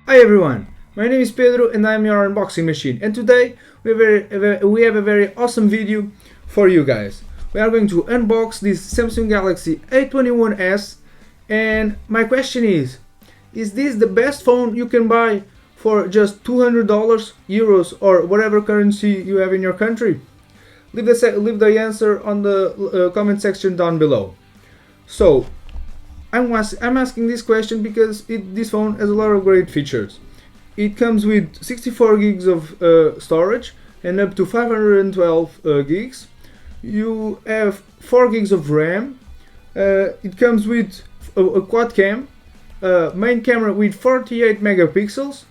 Hi everyone, my name is Pedro and I'm your unboxing machine, and today we have a very awesome video for you guys. We are going to unbox this Samsung Galaxy A21s, and my question is this the best phone you can buy for just $200, euros, or whatever currency you have in your country? Leave the answer on the comment section down below. So I'm asking this question because this phone has a lot of great features. It comes with 64 gigs of storage and up to 512 gigs. You have 4 gigs of RAM. It comes with a quad cam, main camera with 48 megapixels,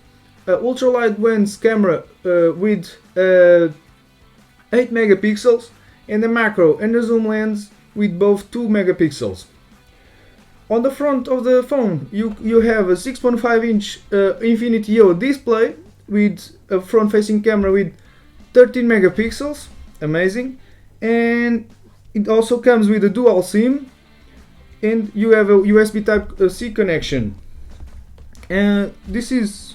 ultra wide lens camera with 8 megapixels, and a macro and a zoom lens with both 2 megapixels. On the front of the phone, you have a 6.5-inch Infinity O display with a front-facing camera with 13 megapixels, amazing, and it also comes with a dual SIM, and you have a USB Type-C connection. And this is,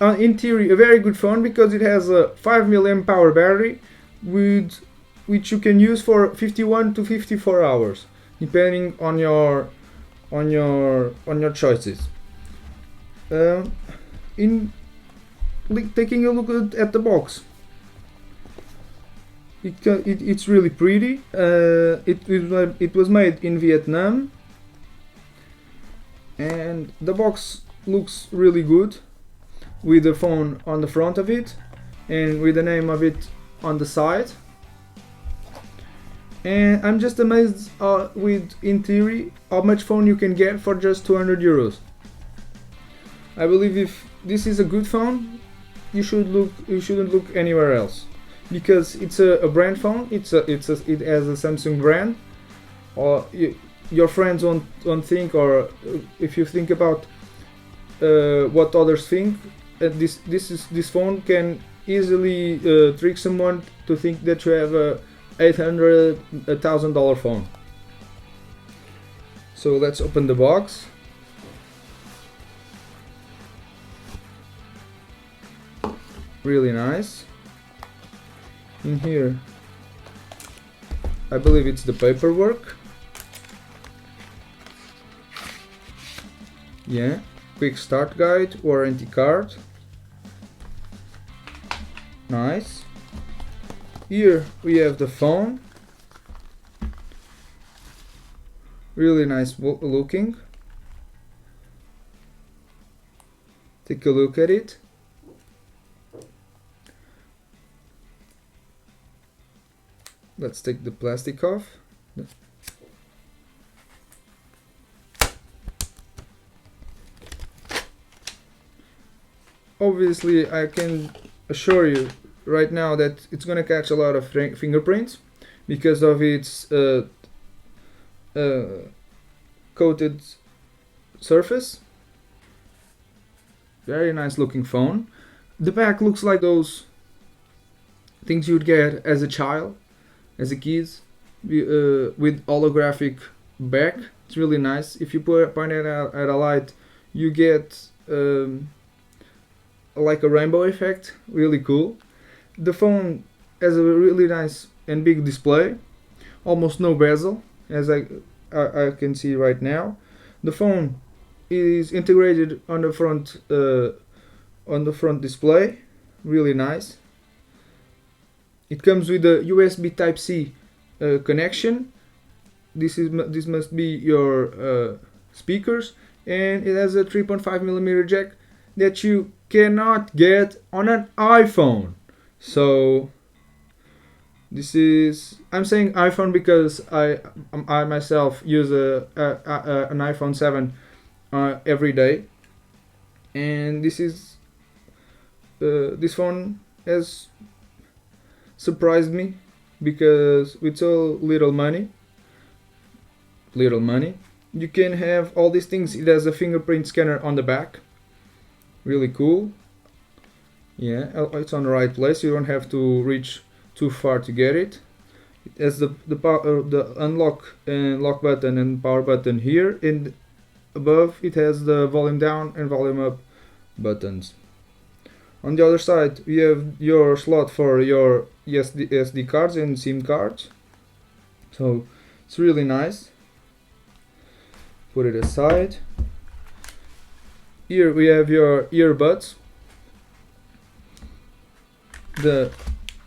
in theory, a very good phone because it has a 5 mAh battery, which you can use for 51 to 54 hours, depending on your choices. In taking a look at the box, it's really pretty. It was made in Vietnam, and the box looks really good with the phone on the front of it and with the name of it on the side. And I'm just amazed with, in theory, how much phone you can get for just 200 euros. I believe if this is a good phone, you shouldn't look anywhere else, because it's a brand phone. It has a Samsung brand. Or your friends won't think, or if you think about what others think, this phone can easily trick someone to think that you have a $1,000 phone. So let's open the box. Really nice. In here, I believe it's the paperwork. Yeah, quick start guide, warranty card. Nice. Here we have the phone, really nice looking. Take a look at it. Let's take the plastic off. Obviously, I can assure you right now that it's gonna catch a lot of fingerprints because of its coated surface. Very nice looking phone. The back looks like those things you'd get as a child, as a kid, with holographic back. It's really nice. If you point it out at a light, you get like a rainbow effect. Really cool. The phone has a really nice and big display, almost no bezel, as I can see right now. The phone is integrated on the front display, really nice. It comes with a USB Type-C connection. This must be your speakers, and it has a 3.5mm jack that you cannot get on an iPhone. So this is, I'm saying iPhone because I myself use an iPhone 7 every day, and this phone has surprised me because with so little money you can have all these things. It has a fingerprint scanner on the back, really cool. Yeah, it's on the right place. You don't have to reach too far to get it. It has the unlock and lock button and power button here, and above it has the volume down and volume up buttons. On the other side you have your slot for your SD cards and SIM cards, so it's really nice. Put it aside. Here we have your earbuds, the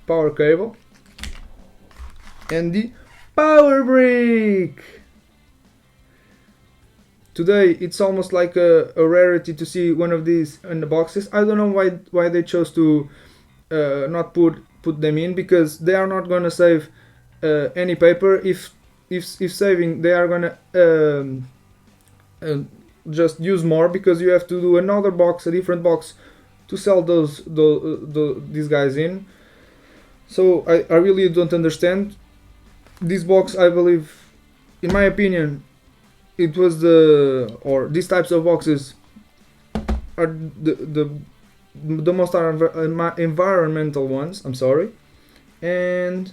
power cable, and the power brick. Today it's almost like a rarity to see one of these in the boxes. I don't know why they chose to not put them in, because they are not gonna save any paper. If saving, they are gonna just use more, because you have to do another box, a different box, to sell these guys in. So I really don't understand this box. I believe, in my opinion, it was these types of boxes are the most environmental ones. I'm sorry, and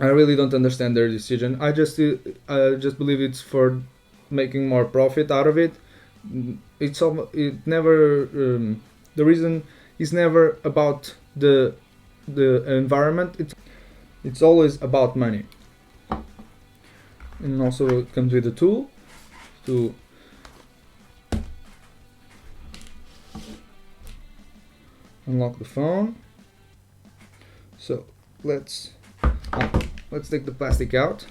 I really don't understand their decision. I just believe it's for making more profit out of it. The reason is never about the environment. It's always about money. And also it comes with a tool to unlock the phone. So let's take the plastic out.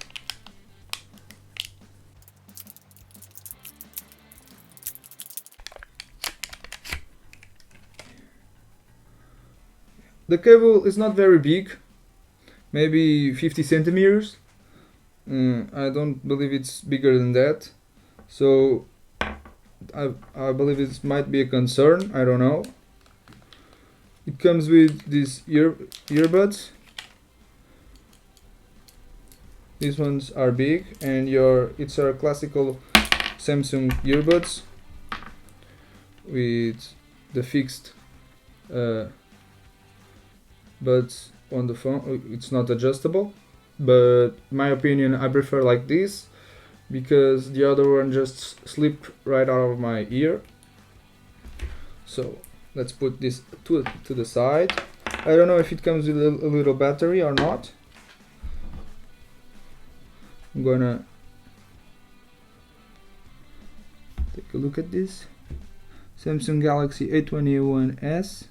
The cable is not very big, maybe 50 centimeters. I don't believe it's bigger than that, so I believe it might be a concern. I don't know. It comes with these earbuds. These ones are big, and it's a classical Samsung earbuds with the fixed buds on the phone. It's not adjustable, but in my opinion I prefer like this, because the other one just slipped right out of my ear. So let's put this to the side. I don't know if it comes with a little battery or not. I'm gonna take a look at this Samsung Galaxy A21s.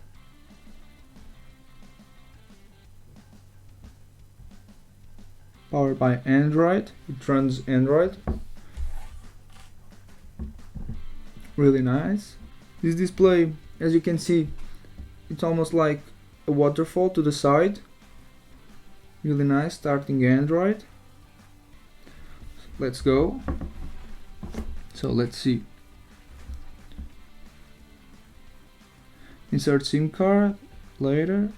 Powered by Android. It runs Android. Really nice. This display, as you can see, it's almost like a waterfall to the side. Really nice. Starting Android. Let's go. So let's see. Insert SIM card later.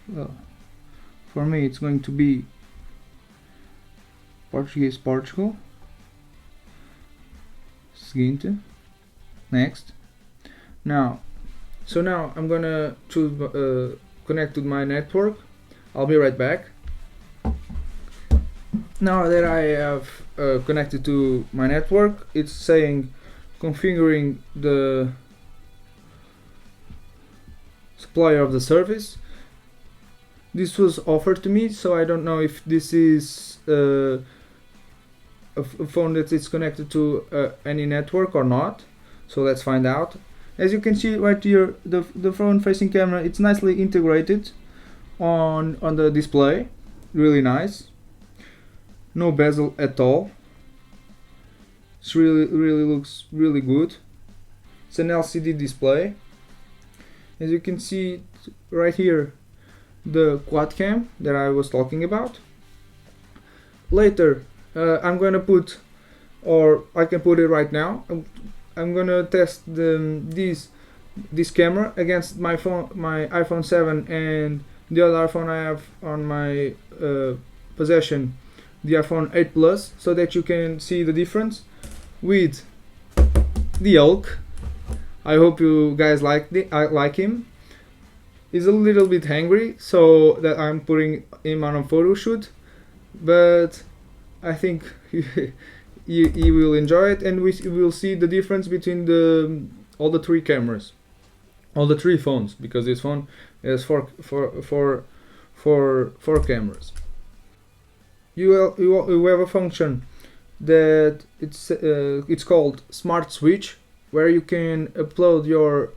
For me it's going to be Portuguese Portugal. Seguinte. Next. Now I'm gonna choose connect with my network. I'll be right back. Now that I have connected to my network, it's saying configuring the supplier of the service. This was offered to me, so I don't know if this is a phone that is connected to any network or not. So let's find out. As you can see right here, the front facing camera, it's nicely integrated on the display. Really nice. No bezel at all. It really looks really good. It's an LCD display. As you can see right here, the quad cam that I was talking about. Later I'm gonna put, or I can put it right now, I'm gonna test this camera against my phone, my iPhone 7, and the other iPhone I have on my possession, the iPhone 8 Plus, so that you can see the difference with the Hulk. I hope you guys like him. He's a little bit hangry, so that I'm putting him on a photo shoot, but I think he will enjoy it, and we will see the difference between all the three cameras. all the three phones, because this phone has four cameras. You have a function that it's called Smart Switch, where you can upload your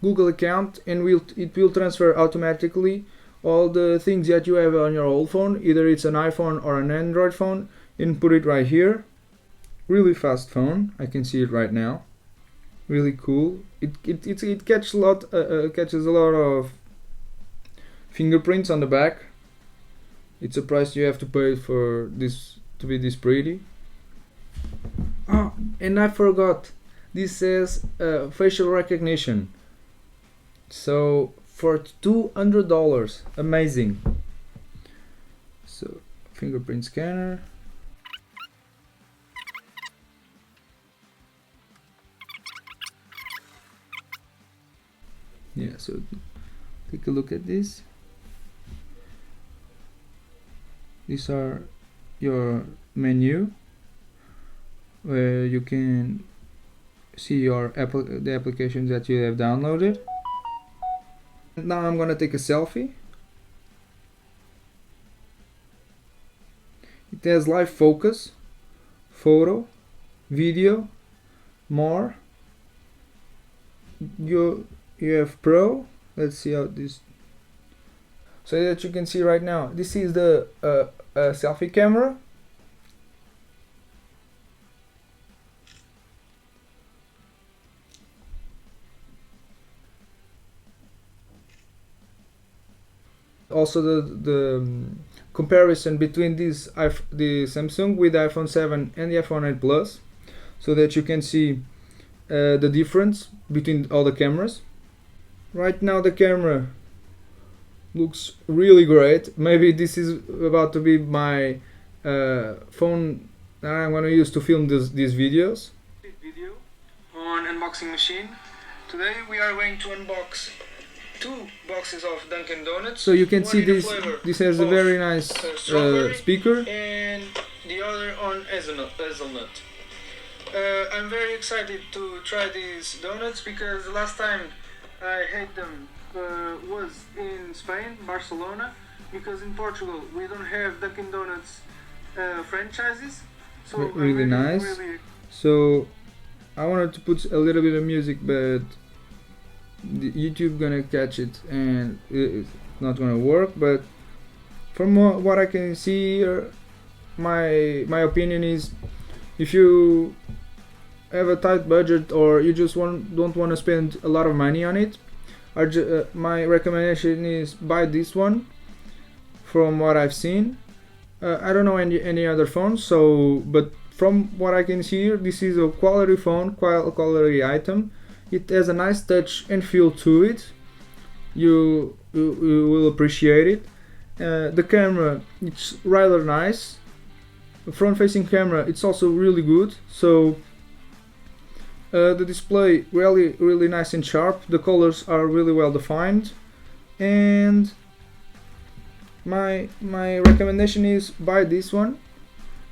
Google account, and it will transfer automatically all the things that you have on your old phone, either it's an iPhone or an Android phone, and put it right here. Really fast phone, I can see it right now. Really cool. It catches a lot of fingerprints on the back. It's a price you have to pay for this to be this pretty. Oh, and I forgot, this says facial recognition. So for $200, amazing. So fingerprint scanner. Yeah, so take a look at this. These are your menu, where you can see the applications that you have downloaded. Now I'm gonna take a selfie. It has live focus, photo, video, more. You have Pro. Let's see how this. So that you can see right now, this is the selfie camera. Also the comparison between the Samsung with the iPhone 7 and the iPhone 8 Plus, so that you can see the difference between all the cameras. Right now the camera looks really great. Maybe this is about to be my phone that I'm going to use to film these videos. Video on unboxing machine. Today we are going to unbox 2 boxes of Dunkin' Donuts. So you can see this has a very nice speaker, and the other on hazelnut. I'm very excited to try these donuts, because the last time I had them was in Spain, Barcelona, because in Portugal we don't have Dunkin' Donuts franchises. So really nice. So I wanted to put a little bit of music, but YouTube gonna catch it and it's not gonna work. But from what I can see here, my opinion is, if you have a tight budget or you just don't want to spend a lot of money on it, my recommendation is buy this one. From what I've seen, I don't know any other phones, but from what I can see here, this is a quality phone, quality item. It has a nice touch and feel to it. You will appreciate it. The camera, it's rather nice. The front-facing camera, it's also really good. So the display really nice and sharp. The colors are really well defined, and my recommendation is buy this one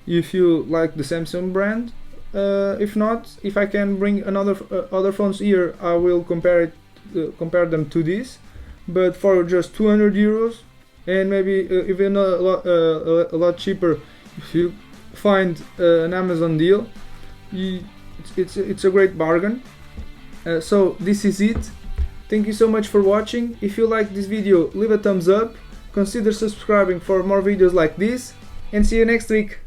if you like the Samsung brand. If not, if I can bring other phones here, I will compare them to this. But for just 200 euros, and maybe even a lot cheaper, if you find an Amazon deal, it's a great bargain. So this is it. Thank you so much for watching. If you like this video, leave a thumbs up, consider subscribing for more videos like this, and see you next week.